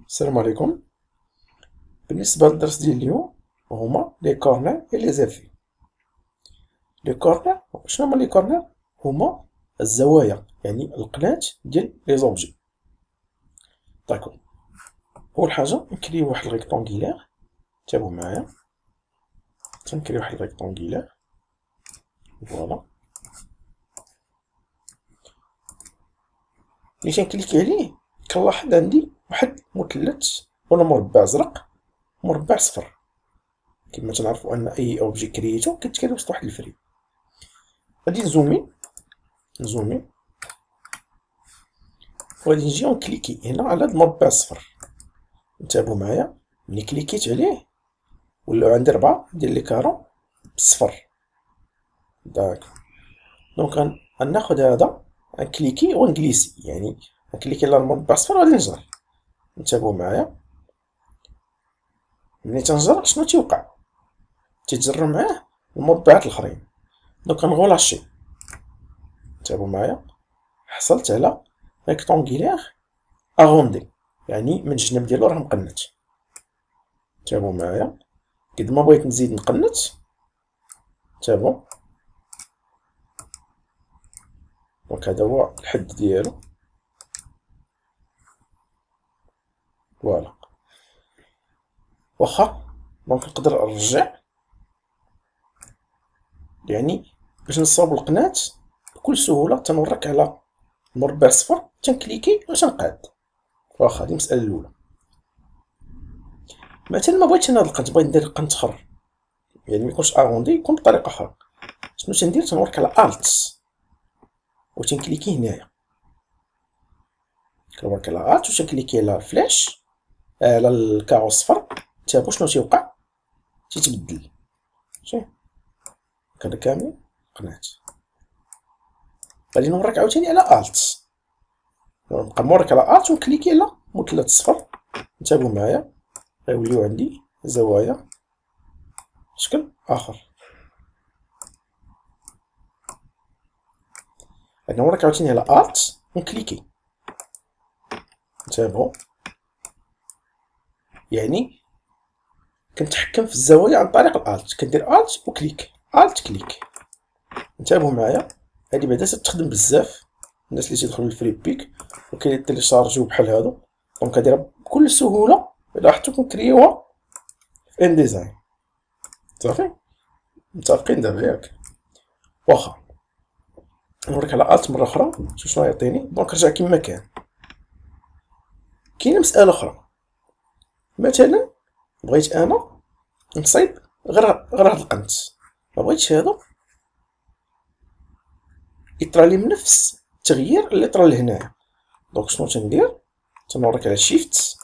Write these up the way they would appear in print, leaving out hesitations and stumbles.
السلام عليكم. بالنسبة للدرس ديال اليوم هما لي كورنر و لي زيفي. لي كورنر شنو هما لي كورنر؟ هما الزوايا، يعني القناة ديال لي زوبجي. داكوغ، أول حاجة نكريو واحد الريكتونغيلير، تابعو معايا. تنكريو واحد الريكتونغيلير، فوالا. ملي تنكليكي عليه كنلاحظ عندي واحد مثلث ولا مربع زرق ومربع صفر. كما تنعرفو أن أي أوبجي كرييتو كيتكاد وسط واحد الفريم. غادي نزومي وغادي نجي نكليكي هنا على هاد المربع الصفر. انتبهوا معايا، ملي كليكيت عليه ولاو عندي 4 ديال لي كارون بالصفر. داك، دونك غناخد هذا نكليكي ونجليسي، يعني نكليكي على المربع الصفر وغادي نجر. انتبهوا معايا، ملي تنجر شنو تيوقع؟ تيتجر معاه المربعات الاخرين. دونك غنغولاشي. انتبهوا معايا، حصلت على ريكتونغيلير اغوندي، يعني من الجناب ديالو راه مقنت. انتبهوا معايا، قد ما بغيت نزيد نقنت، انتبهوا، دونك هذا هو الحد ديالو، فوالا. واخا دونك نقدر نرجع، يعني باش نصاوب القناة بكل سهولة تنورك على المربع صفر، تنكليكي و تنقاد. واخا هادي المسألة الأولى. مثلا ما بغيتش انا هاد القنت، بغيت ندير قنت اخر، يعني ميكونش اغوندي، يكون بطريقة اخرى. شنو تندير؟ تنورك على الت و تنكليكي هنايا، كنورك على الت و تنكليكي على الفلاش، على الكاغو الصفر. تابعو شنو تيوقع؟ تيتبدل. شوف هذا كامل قناة. غادي نورك عاوتاني على الت، نبقى مورك على الت ونكليكي على مثلث صفر. انتبهوا معايا، غيوليو عندي زوايا شكل اخر. غادي نورك عاوتاني على الت ونكليكي. انتبهوا، يعني كنتحكم في الزوايا عن طريق الالت، كندير الت وكليك، الت كليك. انتبهوا معايا، هادي بعدا تخدم بزاف الناس اللي تيدخلوا للفري بيك وكيتيليشارجيو بحال هادو. دونك هادي راه بكل سهوله الا حطو كنكريوها في ان ديزاين. صافي متفقين دابا ياك؟ واخا نوريك على الت مره اخرى، شوف شنو يعطيني. دونك رجع كما كان. كاينه مساله اخرى، مثلا بغيت انا نصايب غير هاد القنت، ما بغيتش هادو يطرى لي من نفس التغيير اللي طرا لهنايا. دونك شنو تندير؟ تنوريك على شيفت،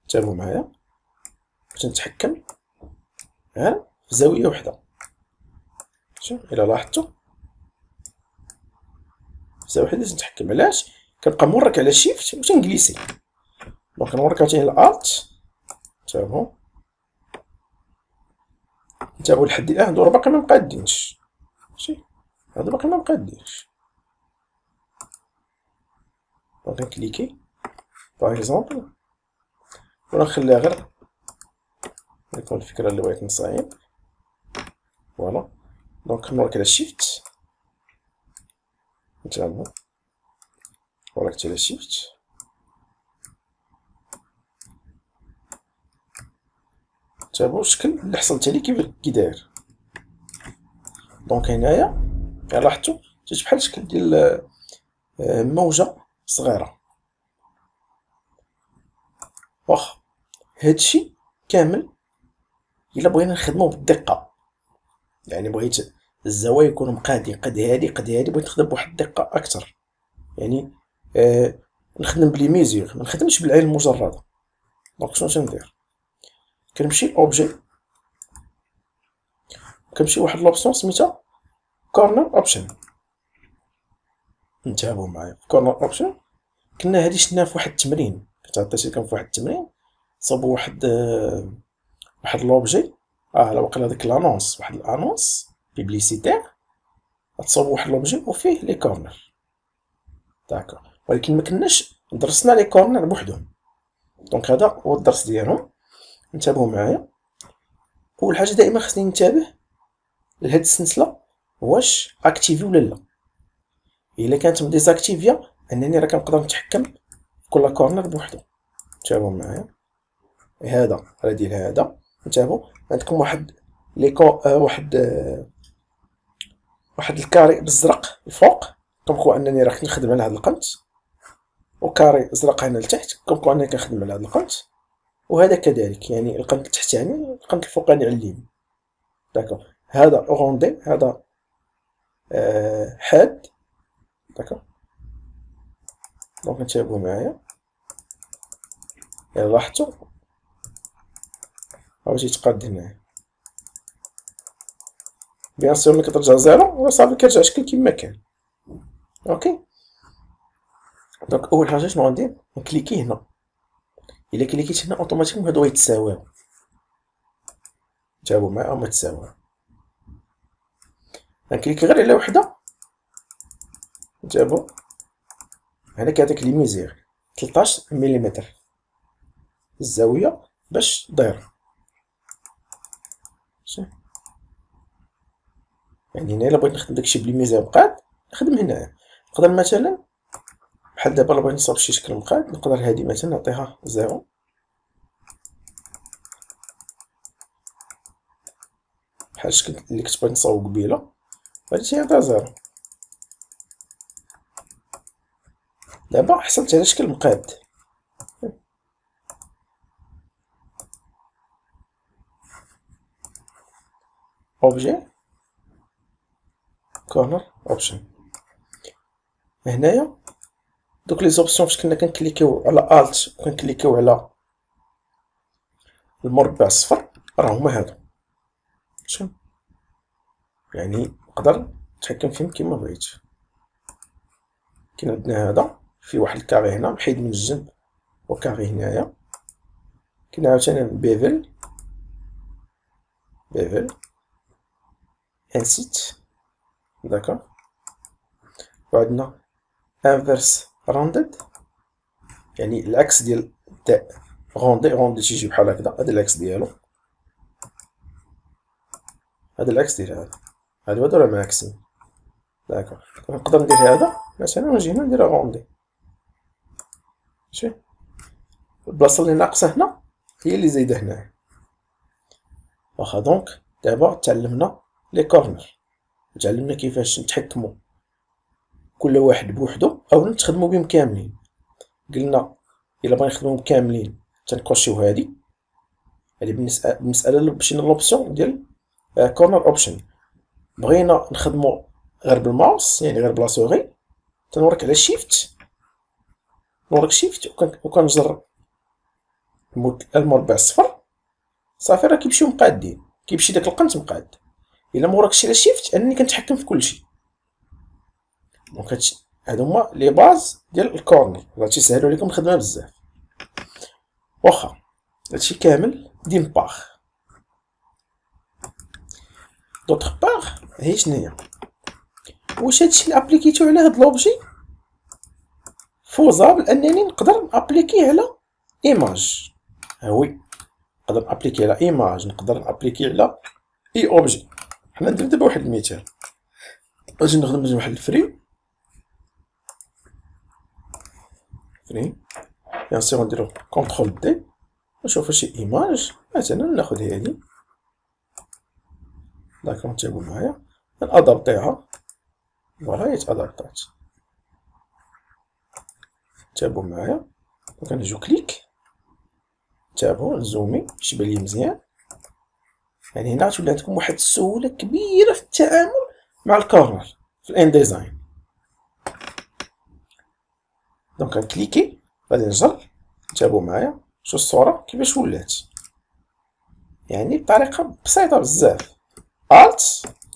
تابعوا معايا، باش نتحكم غير في زاويه وحده. شوف الا لاحظتوا في زاويه وحده تنتحكم. علاش؟ كنبقى مورك على شيفت و تنجليسي. دونك نوريك عاوتاني على الت، تابعوا نتابعوا لحد الان. هادو راه باقي ما مقادينش، ماشي هادو باقي ما مقادينش. دونك نكليكي باغ اكزومبل ونخليها غير يكون الفكره اللي بغيت نصايب، فوالا. دونك نوريك على شيفت، نتابعوا، وركت على شيفت، تابعوا الشكل اللي حصلت عليه كي داير. دونك هنايا لاحظتوا جات بحال الشكل ديال موجه صغيره. واخا هادشي كامل الا بغينا نخدمو بالدقه، يعني بغيت الزوايا يكونوا مقادين، قد هادي قد هادي، بغيت نخدم بواحد الدقه اكثر، يعني نخدم بلي ميزور، ما نخدمش بالعين المجرده. دونك شنو تندير؟ كنمشي لاوبجي، كنمشي لواحد لوبسيون سميتها كورنر اوبشن. انتبهوا معايا، في كورنر اوبشن كنا هادي شفناها في واحد التمرين، كنت عطيتي لكم في واحد التمرين صابوا واحد لوبجي، على واقيلا هذيك لانونس، واحد الانونس بيبليسيتير، تصاوبوا واحد لوبجي وفيه لي كورنر. داكوغ، ولكن ما كناش درسنا لي كورنر بوحدهم، دونك هذا هو الدرس ديالهم. انتبهوا معايا. اول حاجه دائما خصني ننتبه لهاد السلسله واش اكتيفي ولا لا. الا كانت مديزاكتيفيا انني راه كنقدر نتحكم في كل كورنر بوحدو. انتبهوا معايا. هذا راه ديال هذا. انتبهوا عندكم واحد واحد الكاري بالزرق الفوق كنقول انني راه كنخدم على هذا القنت، وكاري ازرق هنا لتحت كنقول انني كنخدم على هذا القنت، وهذا كذلك يعني القنت التحتاني القنت الفوقاني على اليمين. داكوغ. هذا اوغوندي، هذا حاد. داكوغ. دونك انتبهوا معايا. الا لاحظتوا هاو تيتقاد هنايا. بيان سور ملي كترجع زيرو وصافي كيرجع شكل كيما كان. اوكي. دونك اول حاجه شنو غندير؟ نكليكي هنا. الا كليكيت هنا اوتوماتيكمون هادو يتساواو. انتبهوا معايا هما تساواو. غنكليكي غير على وحده. انتبهوا هنا كيعطيك لي ميزير 13 ملم الزاويه باش دايره. يعني هنا الا بغيت نخدم داكشي بلي ميزير مقاد نخدم هنايا. نقدر مثلا بحال دابا الا بغيت نصاوب شي شكل مقاد نقدر هادي مثلا نعطيها زيرو، بحال الشكل اللي كنت بغيت نصاوب قبيله غادي تيعطيها زيرو. دابا حصلت على شكل مقاد. اوبجي كورنر اوبشن. هنايا دوك لي زوبسيون فاش كنا كنكليكيو على الت وكنكليكيو على المربع الصفر راه هما هادو. شوف يعني نقدر نتحكم فيهم كيما بغيت. كاين عندنا هذا في واحد الكاري هنا محيد من الجنب وكاري هنايا. كاين عاوتاني بيفل انسيت. داكوغ. وعندنا انفيرس راندد يعني العكس ديال تاء روندي تيجي بحال هكذا. هذا العكس ديالو، هذا العكس ديال هذا. هادو راه معاكسين. داكوغ. نقدر ندير هذا مثلا ونجي هنا نديرها روندي. ماشي البلاصه اللي ناقصه هنا هي اللي زايده هنايا. واخا دونك دابا تعلمنا لي كورنر، تعلمنا كيفاش نتحكموا كل واحد بوحدو او نتخدموا بهم كاملين. قلنا الا بغينا نخدموهم كاملين تنكوشيو هادي بالمساله مشينا لوبسيون ديال كورنر اوبشن. بغينا نخدموا غير بالماوس يعني غير بلا سوغي تنورك على شيفت، نورك شيفت وكنجر المربع الصفر صافي راه كيمشيو مقادين، كيمشي داك القنت مقاد. الا موراكش على شيفت انني كنتحكم في كلشي. دونك هادشي هادو هما لي باز ديال الكورنر راه تيسهلوا عليكم الخدمه بزاف. واخا هادشي كامل دين باغ. دوطخ باغ هي شناهي؟ واش هادشي اللي ابليكيتو على هاد لوبجي فوزابل انني نقدر نابليكيه على ايماج؟ وي نقدر نابليكي على ايماج، نقدر نابليكي على اي اوبجي. حنا ندير دابا واحد المثال. اجي نخدم واحد الفري بيان سور نديرو كونترول دي نشوفو شي ايماج مثلا ناخد هادي. داكوغ. انتبهوا معايا نادابطيها. فوالا هي تادابطات. انتبهوا معايا كنجيو كليك. انتبهوا نزومي باش يبان لي مزيان. يعني هنا تولي عندكم واحد السهوله كبيره في التعامل مع الكورنر في الان ديزاين. دونك غنكليكي غادي نجر. انتبهوا معايا شوف الصوره كيفاش ولات، يعني بطريقه بسيطه بزاف. الت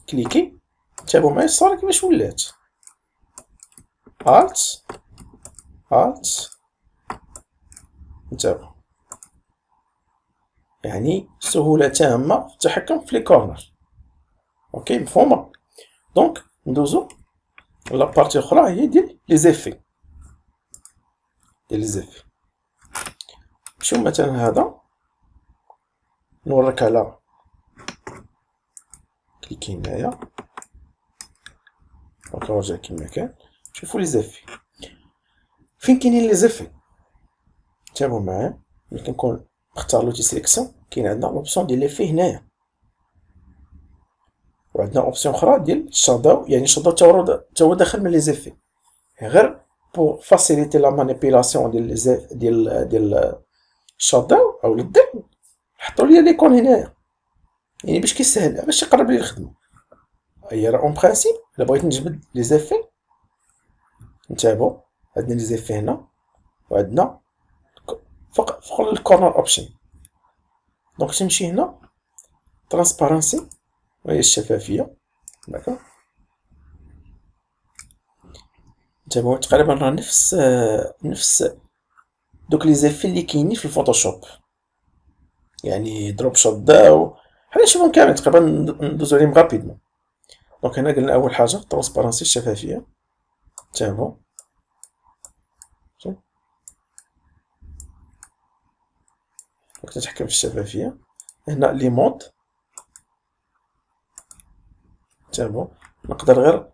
كليكي. انتبهوا معايا الصوره كيفاش ولات. الت انتبهوا يعني سهوله تامه في التحكم في لي كورنر. اوكي مفهومه. دونك ندوزو لا بارتي اخرى هي ديال لي زيفي. نمشيو مثلا هذا نوريك على كليكي هنايا دونك نرجع كيما كان. شوفوا لي زافي فين كاينين لي زافي، تابعوا معايا. ملي كنكون نختار لوتي سيليكسيون كاين عندنا لوبسيون ديال ليفي هنايا، وعندنا اوبسيون اخرى ديال الشاداو، يعني الشاداو تا هو داخل من لي زيفي، غير بو فاسيليتي لا مانيبيلاسيون ديال لي زيف ديال الشاداو او الظل حطوا لي ليكون هنايا، يعني باش كيسهل باش يقرب لي الخدمه. هي راه اون برانسيب الا بغيت نجبد لي زيفي نتابعوا عندنا لي زيفي هنا، وعندنا فوق الكورنر اوبشن. دونك تمشي هنا ترانسبارنسي وهي الشفافيه، داكوغ. نتابعوا تقريبا راه نفس دوك لي زيفي اللي كاينين في الفوتوشوب، يعني دروب شوت داو حنا نشوفهم كامل تقريبا ندوزو عليهم غابيدمون. دونك هنا قلنا اول حاجه ترانسبارنسي الشفافيه، تابعوا دونك تتحكم في الشفافيه. هنا لي مود تابعوا، نقدر غير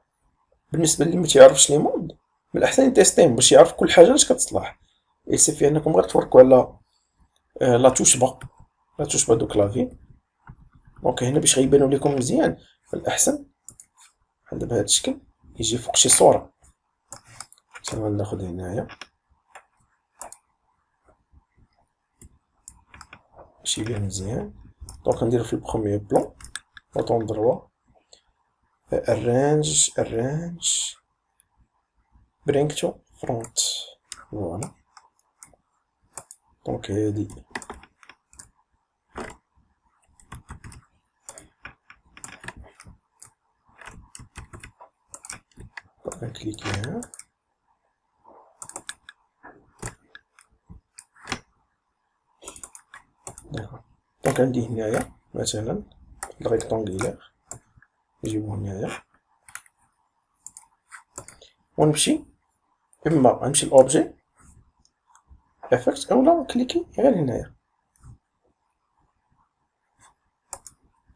بالنسبه اللي ما تيعرفش لي مود من الاحسن يتيستيهم باش يعرف كل حاجه اش كتصلح. يسيفي انكم غير توركوا على لا توش با دو كلافي. دونك هنا باش غيبانو لكم مزيان الاحسن بحال بهذا الشكل يجي فوق شي صوره. تما ناخذ هنايا باش يبان مزيان. دونك نديرو في البروميي بلون بوطون دروا الرانج برينغ تو فرونت، فوالا. دونك هادي نكليكيها داكوغ. دونك عندي هنايا مثلا الريكتونغيلار نجيبو هنايا ونمشي، اما نمشي لأوبجي افكت اولا نكليكي غير هنايا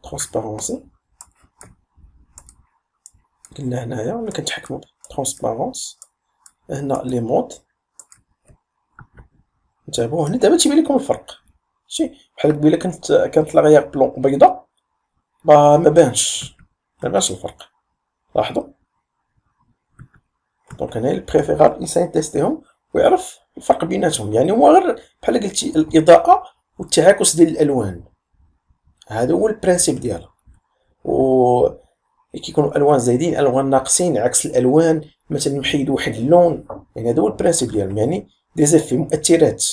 ترانسبارونسي. قلنا هنايا ملي كنتحكمو بترانسبارونس هنا لي مود نتابعو. هنا دابا تيبان لكم الفرق، شي بحال قبيله كانت لاغيير بلون بيضا ما بانش الفرق، لاحظوا. دونك هنا البريفيرابل الانسان يتيستيهم ويعرف الفرق بيناتهم، يعني هو غير بحال قلتي الاضاءه والتعاكس ديال الالوان، هذا هو البرانسيب ديالها. و كيكونوا الوان زايدين الوان ناقصين عكس الالوان مثلا محيد واحد اللون، يعني هذا هو البرانسيب ديالهم، يعني دي زيفي مؤثرات.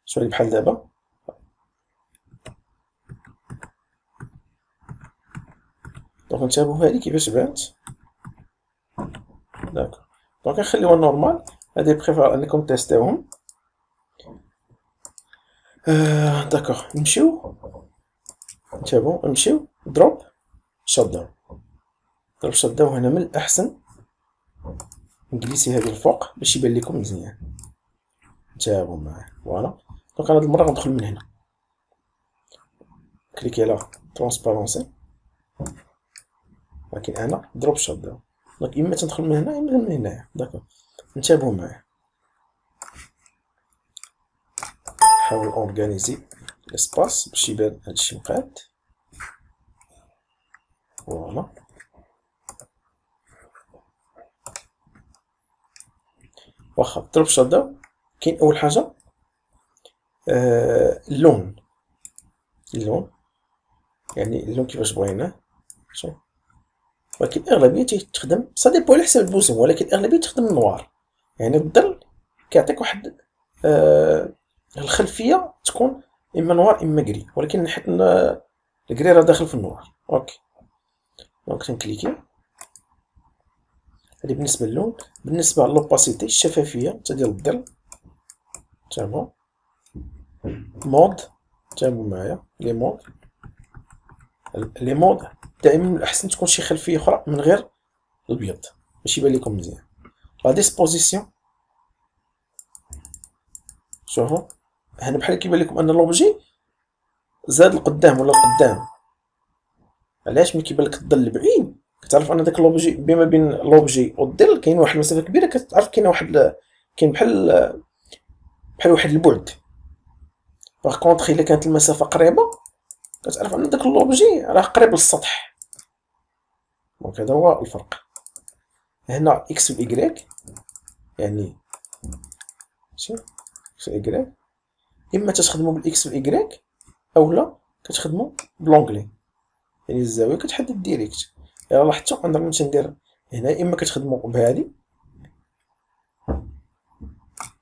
شويه بحال دابا دونك نتابعو هادي كيفاش بانت، داكوغ. دونك نخليوها نورمال، هادي بريفير انكم تيستيوهم. داكوغ نمشيو نتابعو نمشيو دروب شات داون. هنا من الاحسن نجلسي هادي الفوق باش يبان لكم مزيان، تابعوا معايا فوالا. دونك انا هاد المره غندخل من هنا كليكي على ترانسبارونسي، ولكن انا دروب شات داون. دونك اما تندخل من هنا اما من هنايا، داكوغ. انتبهوا معايا، نحاول اورغانيزي لاسباس باش يبان هادشي مقاد، فوالا. واخا ضرب شات داون كاين اول حاجه اللون يعني اللون كيفاش بغيناه، شوف. ولكن الاغلبيه تخدم سا ديبو على حسب البوسم، ولكن الاغلبيه تخدم النوار، يعني الظل كيعطيك واحد الخلفيه تكون اما نوار اما كري، ولكن حيت الكري راه داخل في النوار. اوكي دونك تنكليكي. هادي بالنسبه للون. بالنسبه للوباسيتي الشفافيه حتى ديال الظل، تمام. مود تابعوا معايا لي مود دائما من الاحسن تكون شي خلفيه اخرى من غير الابيض باش يبان لكم مزيان. لا ديسبوزيسيون شوفوا هنا بحال كيبان لكم ان لوبجي زاد لقدام ولا لقدام. علاش؟ ملي كيبان لك الظل بعيد كتعرف ان داك لوبجي بما بين لوبجي والظل كاين واحد المسافه كبيره، كتعرف كاين واحد كاين بحال واحد البعد. باغ كونطخ الا كانت المسافه قريبه كتعرف ان داك اللوبجي راه قريب للسطح. دونك هذا هو الفرق. هنا اكس و ايكغيك يعني ماشي اكس و ايكغيك، اما تخدموا بالاكس و ايكغيك اولا كتخدموا بلونغلي، يعني الزاويه كتحدد ديريكت. الا لاحظتوا انا ملي تندير هنا اما كتخدموا بهادي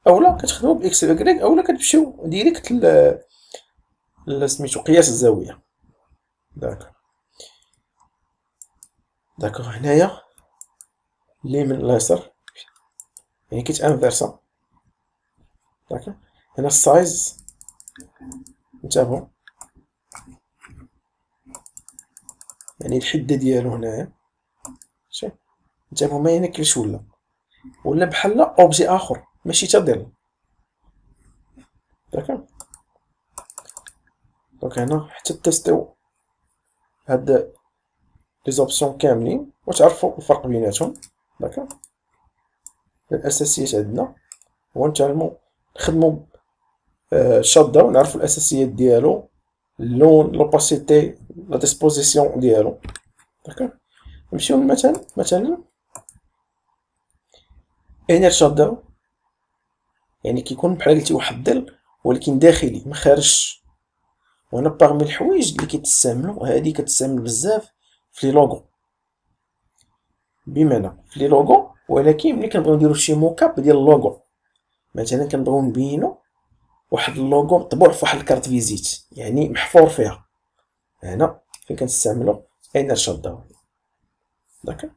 اولا كتخدموا بالاكس و ايكغيك اولا كتمشيو ديريكت سميتو قياس الزاويه. داك داكوغ. هنايا اليمين اليسار يعني كيتانفيرسا. داك هنا السايز انتبهوا يعني الحده ديالو هنايا ماشي. انتبهوا ما هنا كيفاش ولا بحال اوبجي اخر ماشي تا ظل. داك دونك هنا حتى تيستيو هاد لي زوبسيون كاملين وتعرفوا الفرق بيناتهم. داك الاساسيات عندنا هو نتعلموا نخدموا شات داون، نعرفوا الاساسيات ديالو، اللون، لوباسيتي، لا ديسبوزيسيون ديالو. داك نمشيو مثلا انير شات داون يعني كيكون بحال قلتي واحد الظل ولكن داخلي ما خارجش. وانا باغمي الحوايج اللي كيتستعملوا هادي كتستعمل بزاف في لي لوغو، بمعنى في لي لوغو، ولكن ملي كنبغيو نديرو شي موكاب ديال اللوغو، مثلا كنبغيو نبينو واحد اللوغو مطبوع في واحد الكارت فيزيت يعني محفور فيها، هنا فين كنستعملو انر شات داون. داك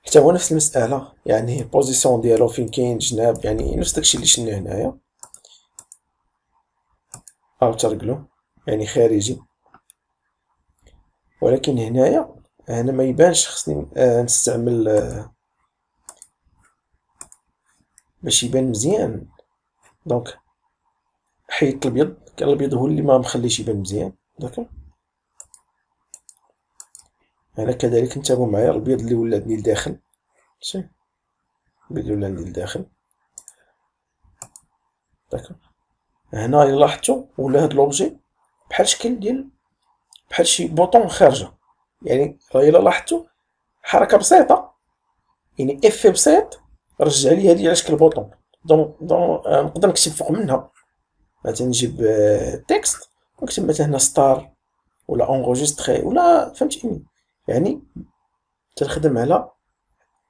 حتى هو نفس المسألة يعني بوزيسيون ديالو فين كاين جناب يعني نفس داكشي اللي شفنا هنايا. اوتر جلو يعني خارجي، ولكن هنا ما يبانش، خصني نستعمل باش يبان مزيان. دونك حيدت الابيض، كان الابيض هو اللي ما مخليش يبان مزيان. داك هنا كذلك انتبهوا معايا الابيض اللي ولا عندي لداخل ماشي، الابيض اللي ولا عندي لداخل. داك هنا الا لاحظتوا ولا هاد لوبجي بحال شكل ديال بحال شي بوطون خارجه، يعني الا لاحظتوا حركه بسيطه يعني اف بسيط رجع لي هادي على شكل بوطون. دون نقدر نكتب فوق منها مثلا نجيب تكست ونكتب مثلا هنا ستار ولا اونغوجيستري ولا فهمتيني، يعني تنخدم على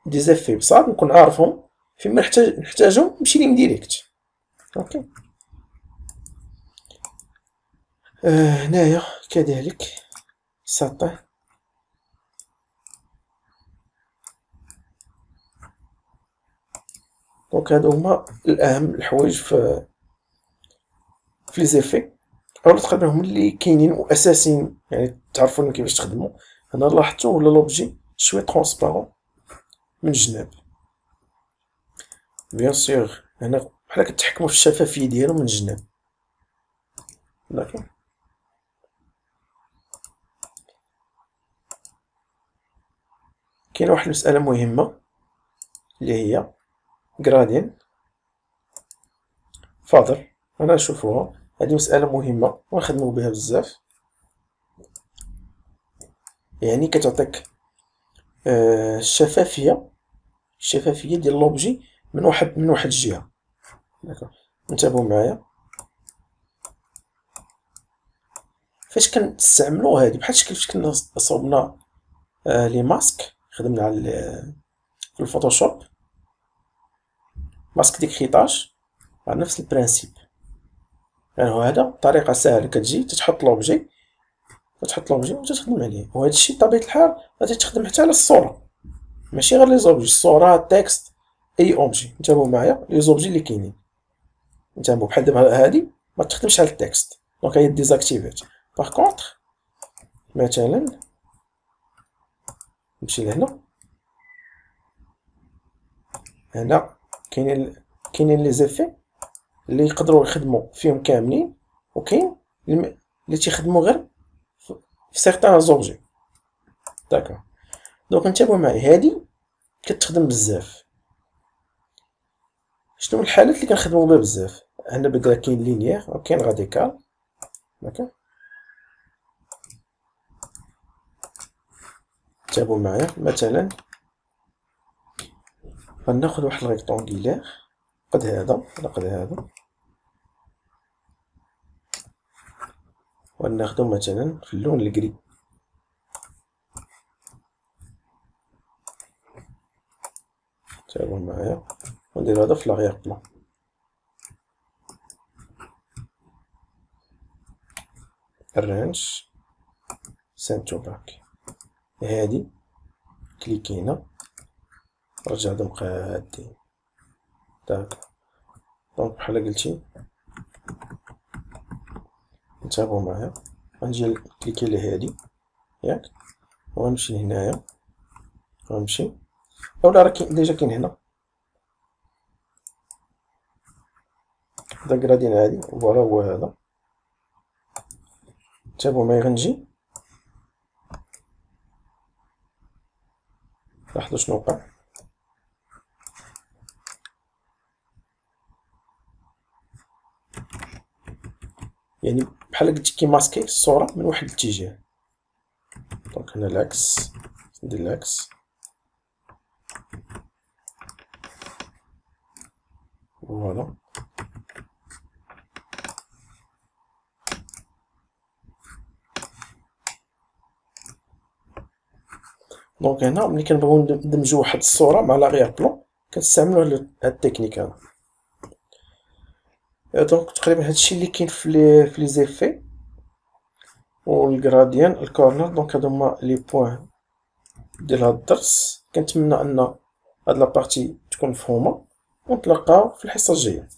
دي زيفي بصح نكون عارفهم فين ما نحتاجهم نمشي ليهم ديريكت. اوكي هنايا كذلك سطح. دونك هادو هما الاهم الحوايج في لي زيفي اولا تقريبا هما اللي كاينين واساسيين يعني تعرفوا كيفاش تخدموا. هنا لاحظتوا ولا لوبجي شويه ترونسبارون من الجناب، بيان سور هنا بحال كتحكموا في الشفافيه ديالو من الجناب. داكوغ كاينه واحد المساله مهمه اللي هي غراديان فاضل، انا نشوفوها هذه مساله مهمه ونخدموا بها بزاف. يعني كتعطيك الشفافيه ديال لوبجي من واحد الجهه. داكوغ انتبهوا معايا فاش كنستعملوا هذه بحال شكل فاش كنا صوبنا لي ماسك خدمنا على في الفوتوشوب ماسك ديكريطاج على نفس البرانسيب. يعني هذا طريقه سهله كتجي تتحط لوبجي وتتخدم عليه، وهذا الشيء بطبيعه الحال غادي تخدم حتى على الصوره ماشي غير لي زوبجي، الصوره التكست اي اوبجي. انتبهوا معايا لي زوبجي اللي كاينين، انتبهوا بحال دابا هادي ما تخدمش على التكست دونك هي ديزاكتيفيت. باغ كونطخ مثلا نمشي لهنا، هنا كاينين لي زيفي اللي يقدروا يخدموا فيهم كاملين، وكاين اللي تيخدموا غير في سيغتان زوبجي. داكوغ. دونك انتبهوا معايا، هادي كتخدم بزاف. شنو الحالات اللي كنخدموا بها بزاف؟ هنا بدا كاين لينيير وكاين راديكال. داكوغ. انتبهوا معايا، مثلا غناخد واحد الريكتونغيلير قد هذا ولا قد هذا، وناخدو مثلا في اللون الكري. انتبهوا معايا، وندير هذا في لاغيير بلان. الرانج سنتو باك. هادي كليكي هنا، رجع هادو مقادين. داك. دونك بحال قلتي، انتبهوا معايا، غنجي كليكي على هادي ياك، وغنمشي لهنايا، غنمشي اولا راه ديجا كاين هنا هدا كرادين عادي، فوالا هو هذا. انتبهوا معايا، غنجي لاحظوا شنو وقع. يعني بحال قلت كيماسكي الصورة من واحد الاتجاه. دونك هنا العكس، ندير العكس، فوالا. دونك هنا ملي كنبغيو ندمجو واحد الصورة مع لاغيير بلون كنستعملو هاد التكنيك هذا. دونك تقريبا هادشي اللي كاين في لي زيفي والغراديان الكورنر. دونك هادو هما لي بوين ديال هاد الدرس. كنتمنى ان هاد لابارتي تكون مفهومه، ونتلاقاو في الحصه الجايه.